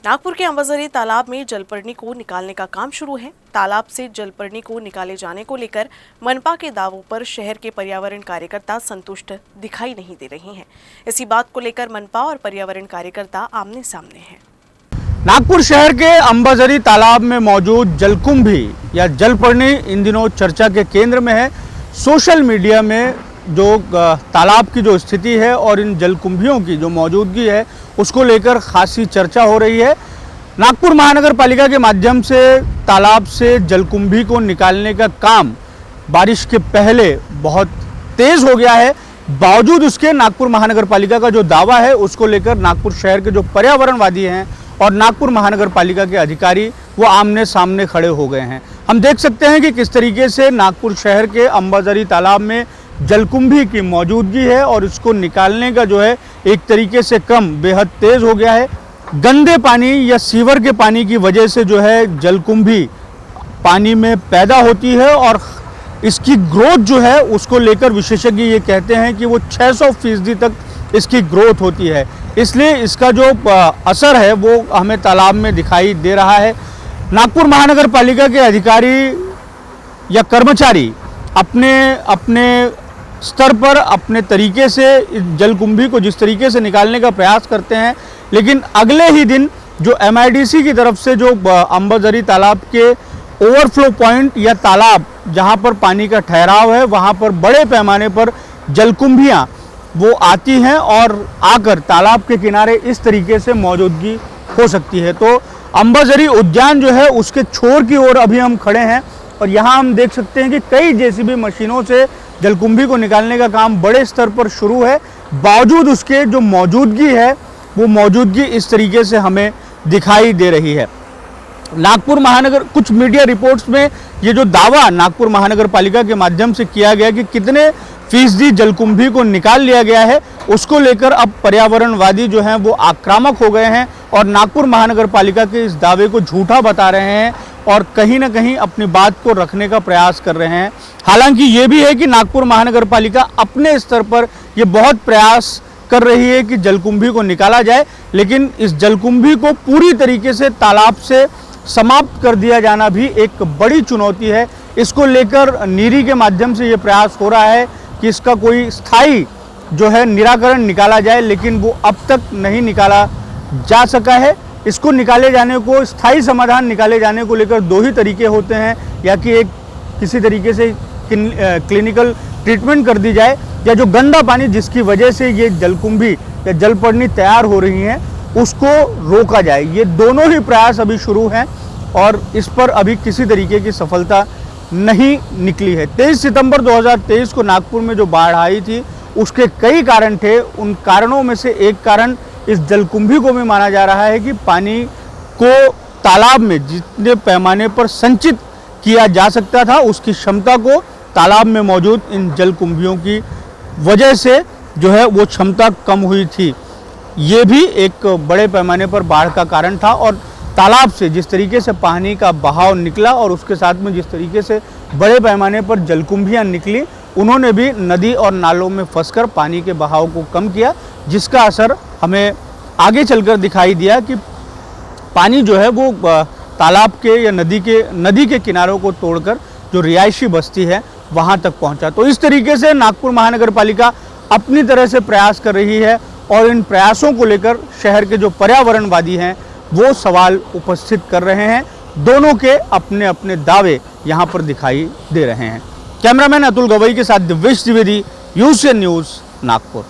नागपुर के अंबाझरी तालाब में जलपर्णी को निकालने का काम शुरू है। तालाब से जलपर्णी को निकाले जाने को लेकर मनपा के दावों पर शहर के पर्यावरण कार्यकर्ता संतुष्ट दिखाई नहीं दे रहे हैं। इसी बात को लेकर मनपा और पर्यावरण कार्यकर्ता आमने सामने हैं। नागपुर शहर के अंबाझरी तालाब में मौजूद जलकुंभी या जलपर्णी इन दिनों चर्चा के केंद्र में है। सोशल मीडिया में जो तालाब की जो स्थिति है और इन जलकुंभियों की जो मौजूदगी है उसको लेकर खासी चर्चा हो रही है। नागपुर महानगर पालिका के माध्यम से तालाब से जलकुंभी को निकालने का काम बारिश के पहले बहुत तेज हो गया है। बावजूद उसके नागपुर महानगर पालिका का जो दावा है उसको लेकर नागपुर शहर के जो पर्यावरणवादी हैं और नागपुर महानगर पालिका के अधिकारी वो आमने सामने खड़े हो गए हैं। हम देख सकते हैं कि किस तरीके से नागपुर शहर के अंबाझरी तालाब में जलकुंभी की मौजूदगी है और इसको निकालने का जो है एक तरीके से क्रम बेहद तेज हो गया है। गंदे पानी या सीवर के पानी की वजह से जो है जलकुंभी पानी में पैदा होती है और इसकी ग्रोथ जो है उसको लेकर विशेषज्ञ ये कहते हैं कि वो 600% तक इसकी ग्रोथ होती है। इसलिए इसका जो असर है वो हमें तालाब में दिखाई दे रहा है। नागपुर महानगर पालिका के अधिकारी या कर्मचारी अपने स्तर पर अपने तरीके से इस जलकुंभी को जिस तरीके से निकालने का प्रयास करते हैं, लेकिन अगले ही दिन जो MIDC की तरफ से जो अंबाझरी तालाब के ओवरफ्लो पॉइंट या तालाब जहां पर पानी का ठहराव है वहां पर बड़े पैमाने पर जलकुंभियां वो आती हैं और आकर तालाब के किनारे इस तरीके से मौजूदगी हो सकती है। तो अंबाझरी उद्यान जो है उसके छोर की ओर अभी हम खड़े हैं और यहाँ हम देख सकते हैं कि कई JCB मशीनों से जलकुंभी को निकालने का काम बड़े स्तर पर शुरू है। बावजूद उसके जो मौजूदगी है वो मौजूदगी इस तरीके से हमें दिखाई दे रही है। नागपुर महानगर कुछ मीडिया रिपोर्ट्स में ये जो दावा नागपुर महानगर पालिका के माध्यम से किया गया कि कितने फीसदी जलकुंभी को निकाल लिया गया है उसको लेकर अब पर्यावरणवादी जो हैं वो आक्रामक हो गए हैं और नागपुर महानगर पालिका के इस दावे को झूठा बता रहे हैं और कहीं ना कहीं अपनी बात को रखने का प्रयास कर रहे हैं। हालांकि ये भी है कि नागपुर महानगर पालिका अपने स्तर पर ये बहुत प्रयास कर रही है कि जलकुंभी को निकाला जाए, लेकिन इस जलकुंभी को पूरी तरीके से तालाब से समाप्त कर दिया जाना भी एक बड़ी चुनौती है। इसको लेकर नीरी के माध्यम से ये प्रयास हो रहा है कि इसका कोई स्थायी जो है निराकरण निकाला जाए, लेकिन वो अब तक नहीं निकाला जा सका है। इसको निकाले जाने को स्थायी समाधान निकाले जाने को लेकर दो ही तरीके होते हैं, या कि एक किसी तरीके से क्लिनिकल ट्रीटमेंट कर दी जाए या जो गंदा पानी जिसकी वजह से ये जलकुंभी या जलपर्णी तैयार हो रही हैं उसको रोका जाए। ये दोनों ही प्रयास अभी शुरू हैं और इस पर अभी किसी तरीके की सफलता नहीं निकली है। 23 सितंबर 2023 को नागपुर में जो बाढ़ आई थी उसके कई कारण थे। उन कारणों में से एक कारण इस जलकुंभी को भी माना जा रहा है कि पानी को तालाब में जितने पैमाने पर संचित किया जा सकता था उसकी क्षमता को तालाब में मौजूद इन जलकुंभियों की वजह से जो है वो क्षमता कम हुई थी। ये भी एक बड़े पैमाने पर बाढ़ का कारण था और तालाब से जिस तरीके से पानी का बहाव निकला और उसके साथ में जिस तरीके से बड़े पैमाने पर जलकुंभियाँ निकली, उन्होंने भी नदी और नालों में फंसकर पानी के बहाव को कम किया, जिसका असर हमें आगे चलकर दिखाई दिया कि पानी जो है वो तालाब के या नदी के किनारों को तोड़कर जो रिहायशी बस्ती है वहाँ तक पहुँचा। तो इस तरीके से नागपुर महानगर पालिका अपनी तरह से प्रयास कर रही है और इन प्रयासों को लेकर शहर के जो पर्यावरणवादी हैं वो सवाल उपस्थित कर रहे हैं। दोनों के अपने अपने दावे यहाँ पर दिखाई दे रहे हैं। कैमरामैन अतुल गवई के साथ दिव्येश द्विवेदी, UCN न्यूज़, नागपुर।